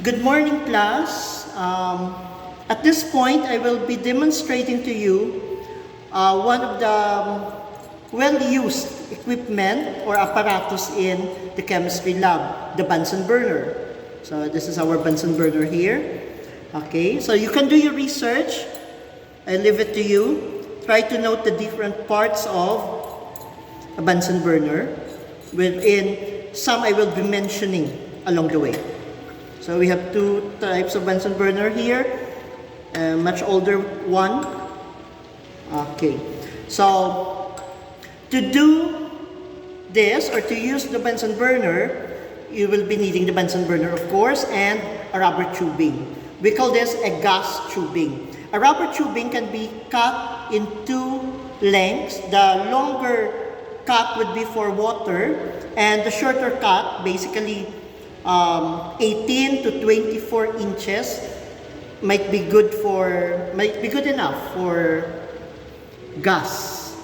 Good morning, class. At this point, I will be demonstrating to you one of the well-used equipment or apparatus in the chemistry lab, the Bunsen burner. So this is our Bunsen burner here. Okay, so you can do your research. I leave it to you. Try to note the different parts of a Bunsen burner. Within some I will be mentioning along the way. So we have two types of Bunsen burner here, a much older one. Okay, so to do this or to use the Bunsen burner, you will be needing the Bunsen burner, of course, and a rubber tubing. We call this a gas tubing. A rubber tubing can be cut in two lengths. The longer cut would be for water, and the shorter cut, basically 18 to 24 inches, might be good enough for gas.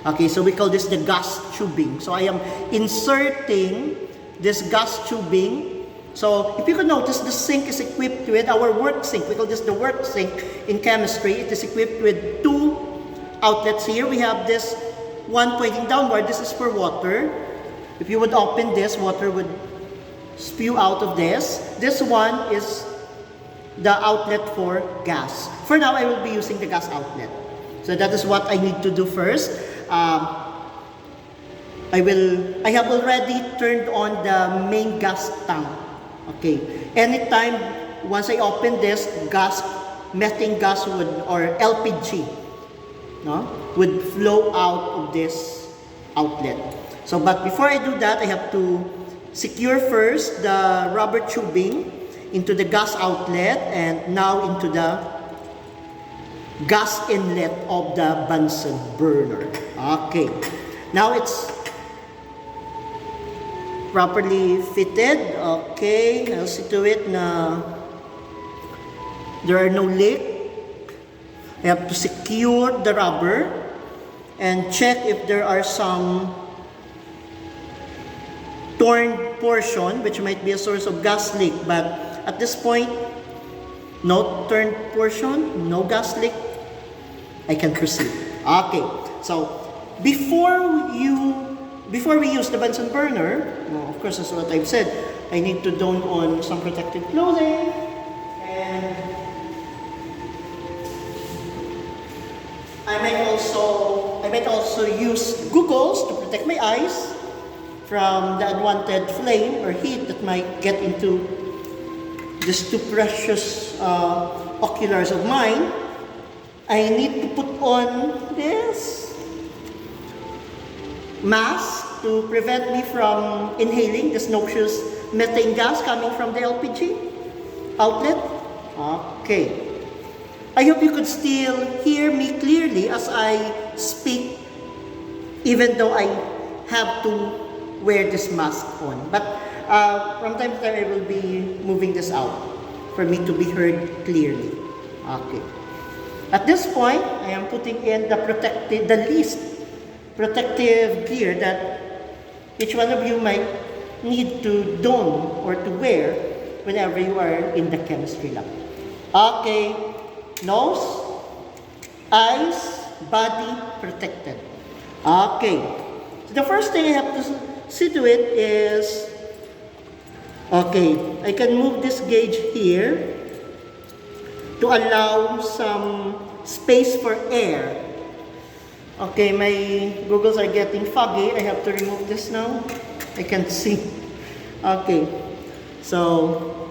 Okay, so we call this the gas tubing. So I am inserting this gas tubing. So if you could notice, the sink is equipped with our work sink. We call this the work sink in chemistry. It is equipped with two outlets here. We have this one pointing downward. This is for water. If you would open this, water would spew out of this. This one is the outlet for gas. For now, I will be using the gas outlet. So that is what I need to do first. I have already turned on the main gas tank. Okay. Anytime, once I open this, methane gas or LPG, would flow out of this outlet. So, but before I do that, I have to secure first the rubber tubing into the gas outlet and now into the gas inlet of the Bunsen burner. Okay, now it's properly fitted. Okay, I'll see to it na there are no leaks. I have to secure the rubber and check if there are some torn portion, which might be a source of gas leak, but at this point, no torn portion, no gas leak, I can proceed. Okay, so before we use the Bunsen burner, of course, that's what I've said, I need to don on some protective clothing, and I might also use goggles to protect my eyes from the unwanted flame or heat that might get into these two precious oculars of mine. I need to put on this mask to prevent me from inhaling this noxious methane gas coming from the LPG outlet. Okay. I hope you could still hear me clearly as I speak, even though I have to wear this mask on. But from time to time, I will be moving this out for me to be heard clearly. Okay. At this point, I am putting in the least protective gear that each one of you might need to don or to wear whenever you are in the chemistry lab. Okay. Nose, eyes, body protected. Okay. So the first thing I have to see to it is, okay, I can move this gauge here to allow some space for air. Okay, my goggles are getting foggy. I have to remove this now. I can't see. Okay, so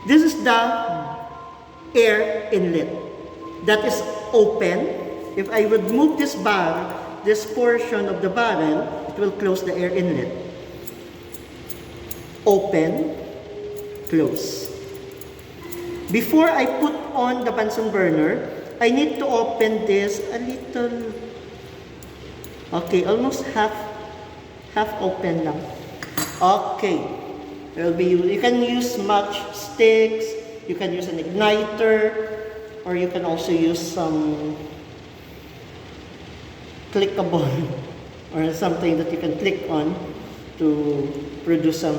this is the air inlet that is open. If I would move this portion of the barrel, it will close the air inlet. Open, close. Before I put on the Bunsen burner, I need to open this a little. Okay, almost half open lang. Okay. You can use matchsticks, you can use an igniter, or you can also use some clickable or something that you can click on to produce some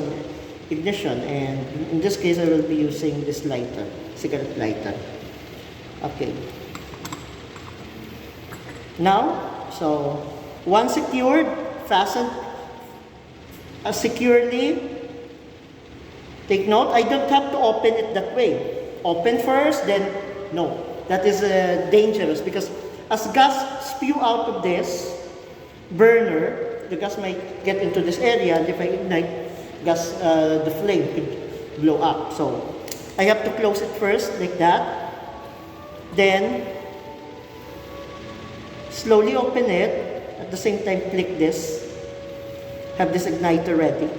ignition, and in this case I will be using this lighter, cigarette lighter. Okay. Now, so once secured, fastened securely. Take note, I don't have to open it that way. Open first, then no. That is dangerous because as gas spew out of this burner, the gas might get into this area, and if I ignite, the flame could blow up. So I have to close it first, like that. Then slowly open it. At the same time, click this. Have this igniter ready.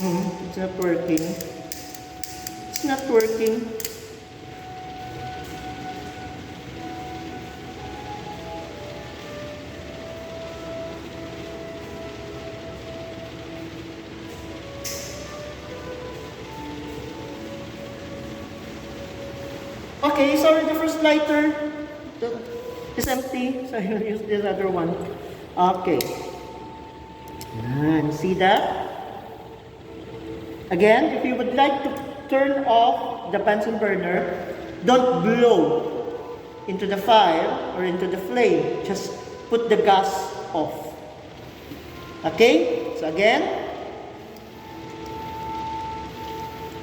It's not working. It's not working. Okay, sorry, the first lighter is empty, so I'll use this other one. Okay. And see that? Again, if you would like to turn off the Bunsen burner, don't blow into the fire or into the flame. Just put the gas off. Okay? So again,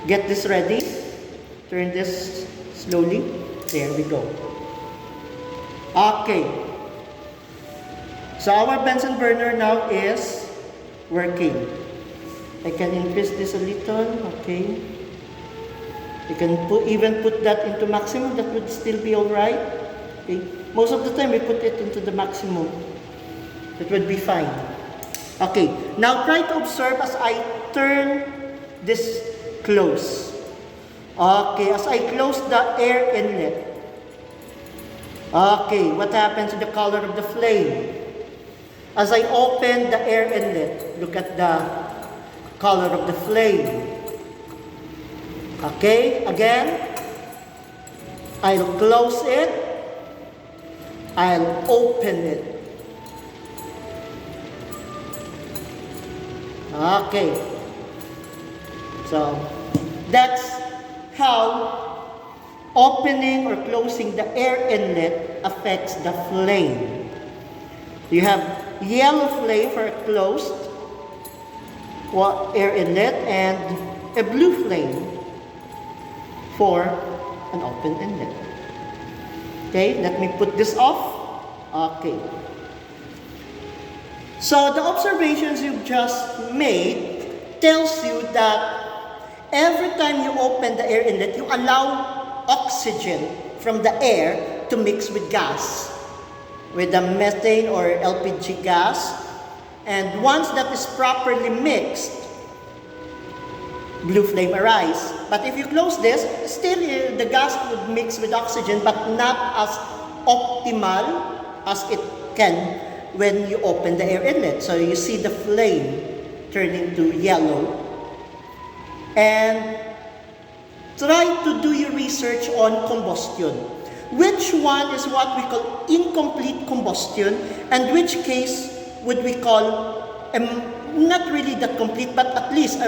get this ready. Turn this slowly. There we go. Okay. So our Bunsen burner now is working. I can increase this a little. Okay. You can even put that into maximum. That would still be alright. Okay. Most of the time we put it into the maximum. That would be fine. Okay. Now try to observe as I turn this close. Okay. As I close the air inlet. Okay. What happens to the color of the flame? As I open the air inlet, look at the color of the flame. Okay, again, I'll close it, I'll open it. Okay, so that's how opening or closing the air inlet affects the flame. You have yellow flame for a closed air inlet and a blue flame for an open inlet. Okay, let me put this off. Okay. So the observations you've just made tells you that every time you open the air inlet, you allow oxygen from the air to mix with gas, with the methane or LPG gas. And once that is properly mixed, blue flame arise. But if you close this, still the gas would mix with oxygen, but not as optimal as it can when you open the air inlet. So you see the flame turning to yellow. And try to do your research on combustion. Which one is what we call incomplete combustion, and which case would we call, not really that complete, but at least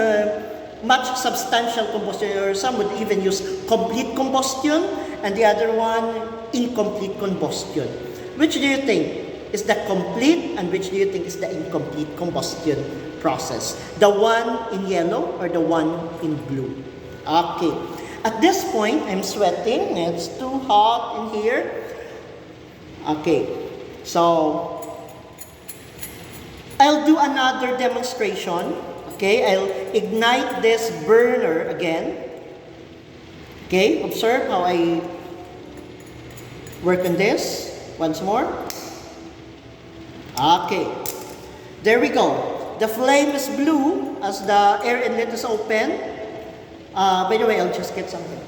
much substantial combustion, or some would even use complete combustion, and the other one, incomplete combustion. Which do you think is the complete, and which do you think is the incomplete combustion process? The one in yellow or the one in blue? Okay. At this point, I'm sweating. It's too hot in here. Okay. So I'll do another demonstration. Okay, I'll ignite this burner again. Okay, observe how I work on this once more. Okay, there we go. The flame is blue as the air inlet is open. By the way, I'll just get something.